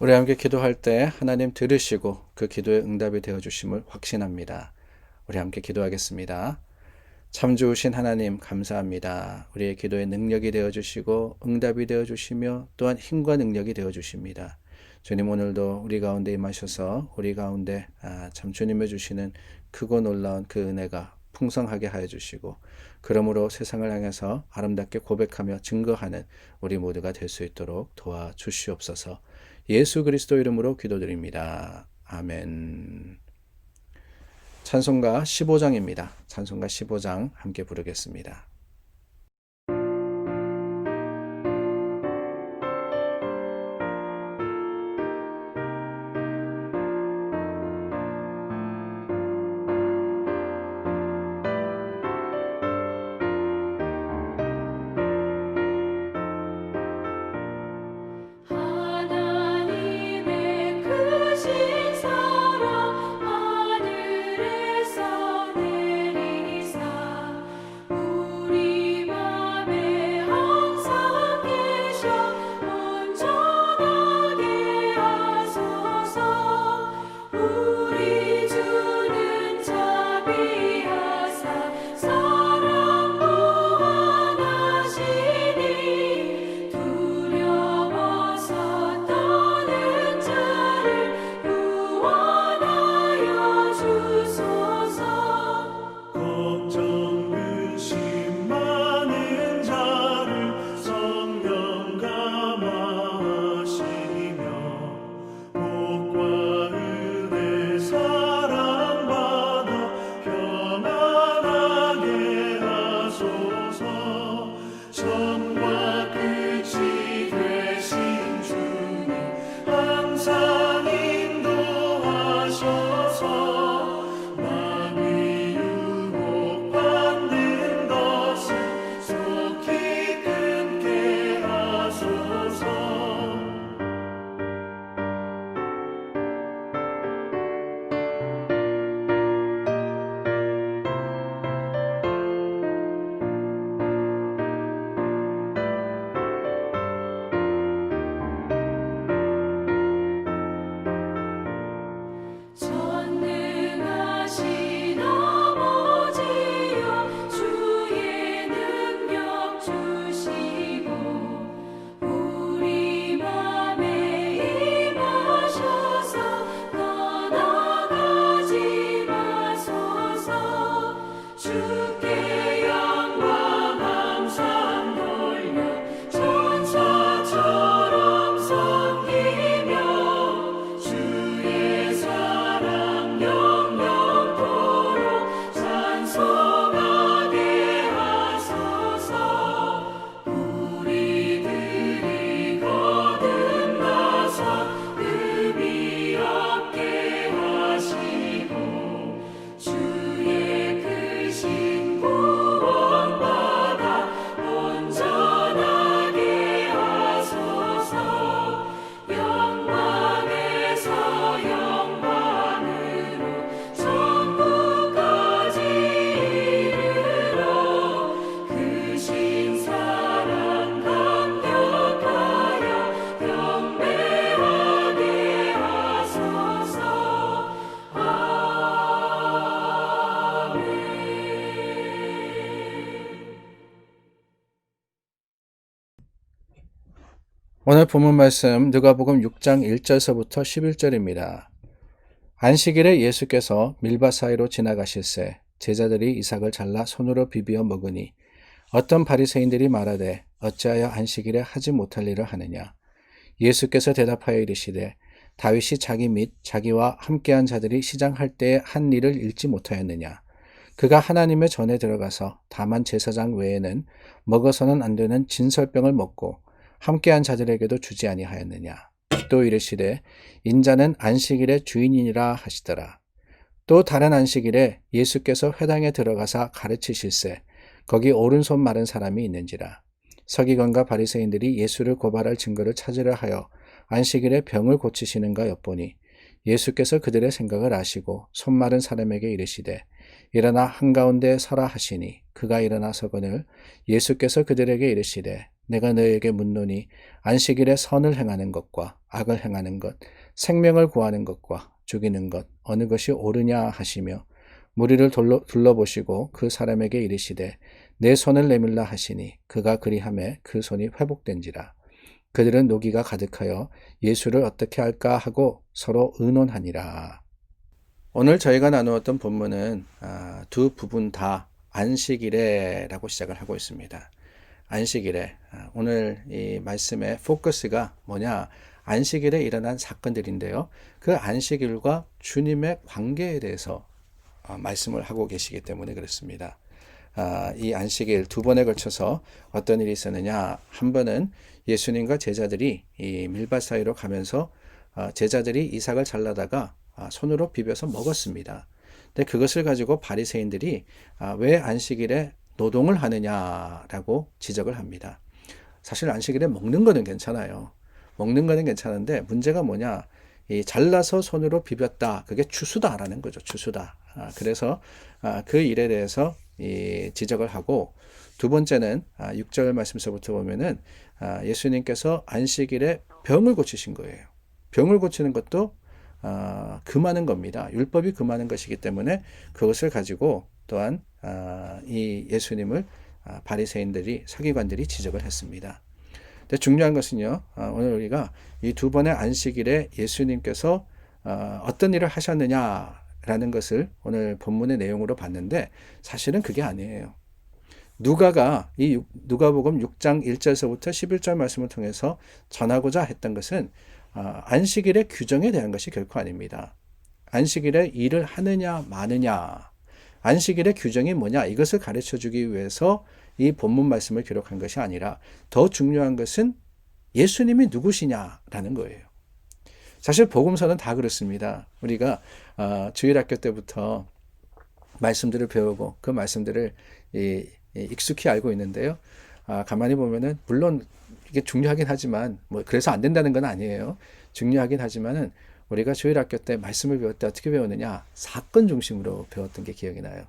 우리 함께 기도할 때 하나님 들으시고 그 기도의 응답이 되어 주심을 확신합니다. 우리 함께 기도하겠습니다. 참 좋으신 하나님 감사합니다. 우리의 기도의 능력이 되어 주시고 응답이 되어 주시며 또한 힘과 능력이 되어 주십니다. 주님, 오늘도 우리 가운데 임하셔서 우리 가운데 참 주님의 주시는 크고 놀라운 그 은혜가 풍성하게 하여 주시고, 그러므로 세상을 향해서 아름답게 고백하며 증거하는 우리 모두가 될 수 있도록 도와주시옵소서. 예수 그리스도 이름으로 기도드립니다. 아멘. 찬송가 15장입니다. 찬송가 15장 함께 부르겠습니다. 하나님의 크신 사랑 하늘에서 내리사 우리 맘에 항상 계셔 온전하게 하소서. 우리 주는 자비하사 사랑 무한하시니 두려워서 떠는 자를 구원하여 주소서. 걱정 근심 많은 자를 성령 감화하시며 복과 은혜 사랑받아 평안하게 하소서. 처음과 끝이 되신 주님 항상 인도하셔서 마음이 유혹받는 것을 속히 끊게 하소서. 전능하신 아버지여 주의 능력 주시고 우리 맘에 임하셔서 떠나가지 마소서. 주께 영광 함상 돌려 천사처럼 섬기며 주의 사랑 영영토록 찬송하게 하소서. 우리들이 거듭나서 금이 없게 하시고 주의 크신 구원받아 온전하게 하소서. 영광에서 영광으로 천국까지 이르러 크신 사랑 감격하여 경배하게 하소서. 아멘. 오늘 본문 말씀 누가복음 6장 1절서부터 11절입니다. 안식일에 예수께서 밀밭 사이로 지나가실새 제자들이 이삭을 잘라 손으로 비비어 먹으니 어떤 바리새인들이 말하되 어찌하여 안식일에 하지 못할 일을 하느냐. 예수께서 대답하여 이르시되 다윗이 자기 및 자기와 함께한 자들이 시장할 때에 한 일을 잃지 못하였느냐. 그가 하나님의 전에 들어가서 다만 제사장 외에는 먹어서는 안 되는 진설병을 먹고 함께한 자들에게도 주지 아니하였느냐. 또 이르시되 인자는 안식일의 주인이니라 하시더라. 또 다른 안식일에 예수께서 회당에 들어가사 가르치실새 거기 오른손 마른 사람이 있는지라. 서기관과 바리새인들이 예수를 고발할 증거를 찾으려 하여 안식일에 병을 고치시는가 엿보니 예수께서 그들의 생각을 아시고 손 마른 사람에게 이르시되 일어나 한가운데 서라 하시니 그가 일어나 서거늘 예수께서 그들에게 이르시되 내가 너희에게 묻노니 안식일에 선을 행하는 것과 악을 행하는 것, 생명을 구하는 것과 죽이는 것 어느 것이 옳으냐 하시며 무리를 둘러보시고 그 사람에게 이르시되 내 손을 내밀라 하시니 그가 그리하매 그 손이 회복된지라. 그들은 노기가 가득하여 예수를 어떻게 할까 하고 서로 의논하니라. 오늘 저희가 나누었던 본문은 두 부분 다 안식일에라고 시작을 하고 있습니다. 안식일에 오늘 이 말씀의 포커스가 뭐냐? 안식일에 일어난 사건들인데요. 그 안식일과 주님의 관계에 대해서 말씀을 하고 계시기 때문에 그렇습니다. 이 안식일 두 번에 걸쳐서 어떤 일이 있었느냐? 한 번은 예수님과 제자들이 이 밀밭 사이로 가면서 제자들이 이삭을 잘라다가 손으로 비벼서 먹었습니다. 근데 그것을 가지고 바리새인들이 왜 안식일에 노동을 하느냐라고 지적을 합니다. 사실 안식일에 먹는 거는 괜찮아요. 먹는 거는 괜찮은데 문제가 뭐냐? 이 잘라서 손으로 비볐다. 그게 추수다라는 거죠. 추수다. 그래서 그 일에 대해서 이 지적을 하고 두 번째는 6절 말씀서부터 보면은 예수님께서 안식일에 병을 고치신 거예요. 병을 고치는 것도 금하는 겁니다. 율법이 금하는 것이기 때문에 그것을 가지고 또한 이 예수님을 바리새인들이 서기관들이 지적을 했습니다. 근데 중요한 것은요. 오늘 우리가 이 두 번의 안식일에 예수님께서 어떤 일을 하셨느냐라는 것을 오늘 본문의 내용으로 봤는데 사실은 그게 아니에요. 누가가 이 누가복음 6장 1절서부터 11절 말씀을 통해서 전하고자 했던 것은 안식일의 규정에 대한 것이 결코 아닙니다. 안식일에 일을 하느냐 마느냐, 안식일의 규정이 뭐냐 이것을 가르쳐 주기 위해서 이 본문 말씀을 기록한 것이 아니라 더 중요한 것은 예수님이 누구시냐라는 거예요. 사실 복음서는 다 그렇습니다. 우리가 주일학교 때부터 말씀들을 배우고 그 말씀들을 익숙히 알고 있는데요. 가만히 보면은 물론 이게 중요하긴 하지만 뭐 그래서 안 된다는 건 아니에요. 중요하긴 하지만은 우리가 주일학교 때 말씀을 배울 때 어떻게 배우느냐? 사건 중심으로 배웠던 게 기억이 나요.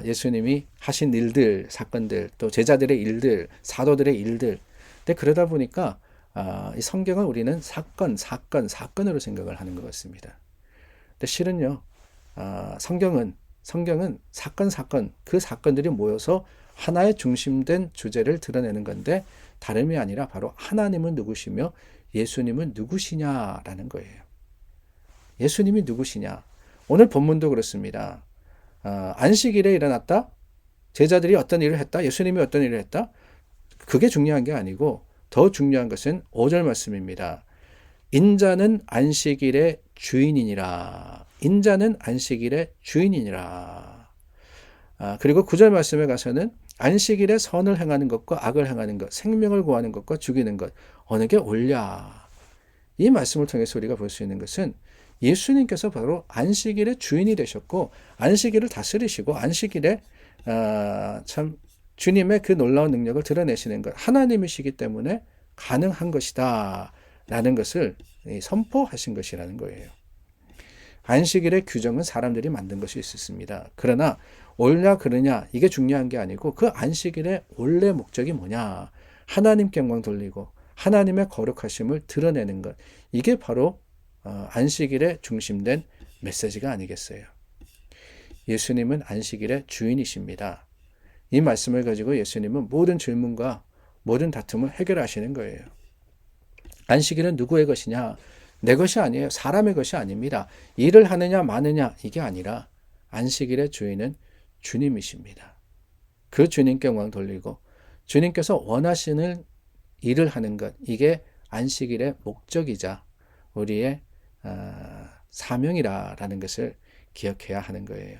예수님이 하신 일들, 사건들, 또 제자들의 일들, 사도들의 일들. 근데 그러다 보니까 이 성경을 우리는 사건으로 생각을 하는 것 같습니다. 근데 실은요, 성경은 사건, 그 사건들이 모여서 하나의 중심된 주제를 드러내는 건데 다름이 아니라 바로 하나님은 누구시며 예수님은 누구시냐라는 거예요. 예수님이 누구시냐? 오늘 본문도 그렇습니다. 안식일에 일어났다? 제자들이 어떤 일을 했다? 예수님이 어떤 일을 했다? 그게 중요한 게 아니고 더 중요한 것은 5절 말씀입니다. 인자는 안식일의 주인이니라. 인자는 안식일의 주인이니라. 그리고 9절 말씀에 가서는 안식일에 선을 행하는 것과 악을 행하는 것, 생명을 구하는 것과 죽이는 것, 어느 게 옳냐. 이 말씀을 통해서 우리가 볼 수 있는 것은 예수님께서 바로 안식일의 주인이 되셨고 안식일을 다스리시고 안식일에 참 주님의 그 놀라운 능력을 드러내시는 것 하나님이시기 때문에 가능한 것이다 라는 것을 선포하신 것이라는 거예요. 안식일의 규정은 사람들이 만든 것이 있었습니다. 그러나 옳냐 그르냐 이게 중요한 게 아니고 그 안식일의 원래 목적이 뭐냐, 하나님께 영광 돌리고 하나님의 거룩하심을 드러내는 것, 이게 바로 안식일에 중심된 메시지가 아니겠어요. 예수님은 안식일의 주인이십니다. 이 말씀을 가지고 예수님은 모든 질문과 모든 다툼을 해결하시는 거예요. 안식일은 누구의 것이냐? 내 것이 아니에요. 사람의 것이 아닙니다. 일을 하느냐 마느냐 이게 아니라 안식일의 주인은 주님이십니다. 그 주님께 영광 돌리고 주님께서 원하시는 일을 하는 것, 이게 안식일의 목적이자 우리의 사명이라는 것을 기억해야 하는 거예요.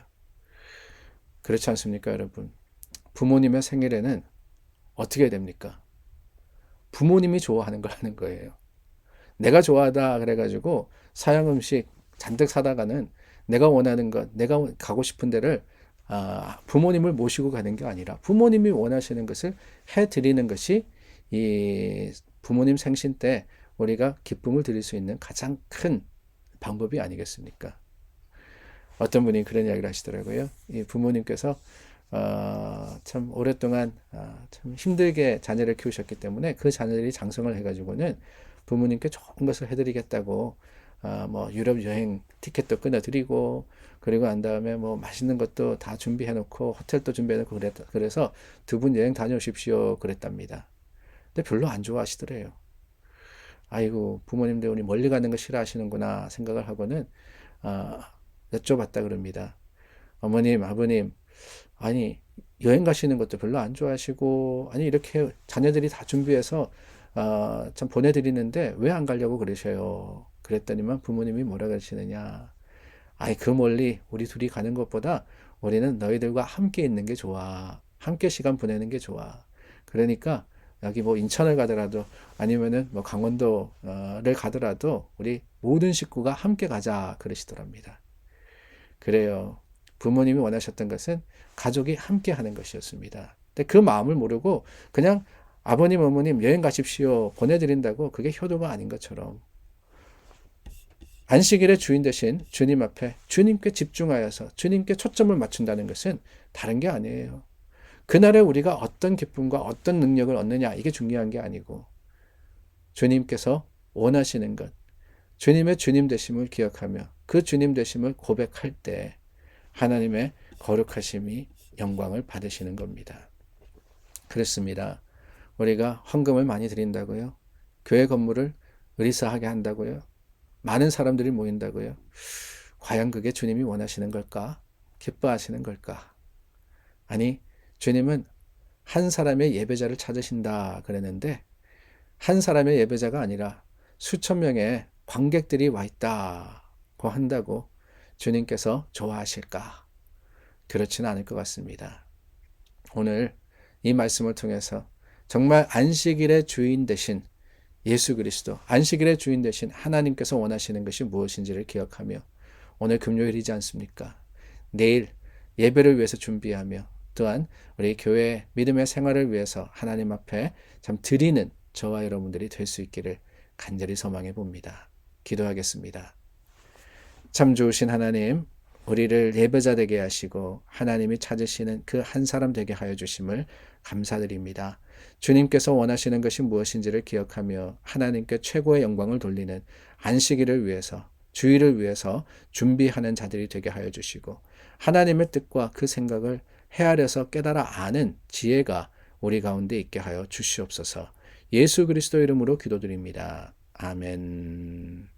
그렇지 않습니까, 여러분? 부모님의 생일에는 어떻게 됩니까? 부모님이 좋아하는 걸 하는 거예요. 내가 좋아하다 그래가지고 서양 음식 잔뜩 사다가는 내가 원하는 것, 내가 가고 싶은 데를 부모님을 모시고 가는 게 아니라 부모님이 원하시는 것을 해드리는 것이 이 부모님 생신 때 우리가 기쁨을 드릴 수 있는 가장 큰 방법이 아니겠습니까? 어떤 분이 그런 이야기를 하시더라고요. 이 부모님께서 참 오랫동안 참 힘들게 자녀를 키우셨기 때문에 그 자녀들이 장성을 해가지고는 부모님께 좋은 것을 해드리겠다고 뭐 유럽 여행 티켓도 끊어드리고 그리고 난 다음에 뭐 맛있는 것도 다 준비해놓고 호텔도 준비해놓고 그래서 두 분 여행 다녀오십시오 그랬답니다. 근데 별로 안 좋아하시더래요. 아이고 부모님들 우리 멀리 가는 거 싫어하시는구나 생각을 하고는 여쭤봤다 그럽니다. 어머님 아버님 아니 여행 가시는 것도 별로 안 좋아하시고 아니 이렇게 자녀들이 다 준비해서 참 보내드리는데 왜 안 가려고 그러셔요? 그랬더니만 부모님이 뭐라 그러시느냐. 아이 그 멀리 우리 둘이 가는 것보다 우리는 너희들과 함께 있는 게 좋아. 함께 시간 보내는 게 좋아. 그러니까 여기 뭐 인천을 가더라도 아니면은 뭐 강원도를 가더라도 우리 모든 식구가 함께 가자 그러시더랍니다. 그래요. 부모님이 원하셨던 것은 가족이 함께 하는 것이었습니다. 근데 그 마음을 모르고 그냥 아버님, 어머님 여행 가십시오 보내드린다고 그게 효도가 아닌 것처럼 안식일의 주인 되신 주님 앞에 주님께 집중하여서 주님께 초점을 맞춘다는 것은 다른 게 아니에요. 그날에 우리가 어떤 기쁨과 어떤 능력을 얻느냐 이게 중요한 게 아니고 주님께서 원하시는 것, 주님의 주님 되심을 기억하며 그 주님 되심을 고백할 때 하나님의 거룩하심이 영광을 받으시는 겁니다. 그렇습니다. 우리가 헌금을 많이 드린다고요? 교회 건물을 의리사하게 한다고요? 많은 사람들이 모인다고요? 과연 그게 주님이 원하시는 걸까? 기뻐하시는 걸까? 아니, 주님은 한 사람의 예배자를 찾으신다 그랬는데 한 사람의 예배자가 아니라 수천 명의 관객들이 와 있다고 한다고 주님께서 좋아하실까? 그렇지는 않을 것 같습니다. 오늘 이 말씀을 통해서 정말 안식일의 주인 되신 예수 그리스도, 안식일의 주인 되신 하나님께서 원하시는 것이 무엇인지를 기억하며 오늘 금요일이지 않습니까? 내일 예배를 위해서 준비하며 또한 우리 교회 믿음의 생활을 위해서 하나님 앞에 참 드리는 저와 여러분들이 될 수 있기를 간절히 소망해 봅니다. 기도하겠습니다. 참 좋으신 하나님, 우리를 예배자 되게 하시고 하나님이 찾으시는 그 한 사람 되게 하여 주심을 감사드립니다. 주님께서 원하시는 것이 무엇인지를 기억하며 하나님께 최고의 영광을 돌리는 안식일을 위해서 주일을 위해서 준비하는 자들이 되게 하여 주시고 하나님의 뜻과 그 생각을 헤아려서 깨달아 아는 지혜가 우리 가운데 있게 하여 주시옵소서. 예수 그리스도 이름으로 기도드립니다. 아멘.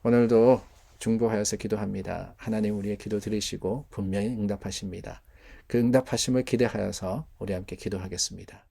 오늘도 중보하여서 기도합니다. 하나님 우리의 기도 들으시고 분명히 응답하십니다. 그 응답하심을 기대하여서 우리 함께 기도하겠습니다.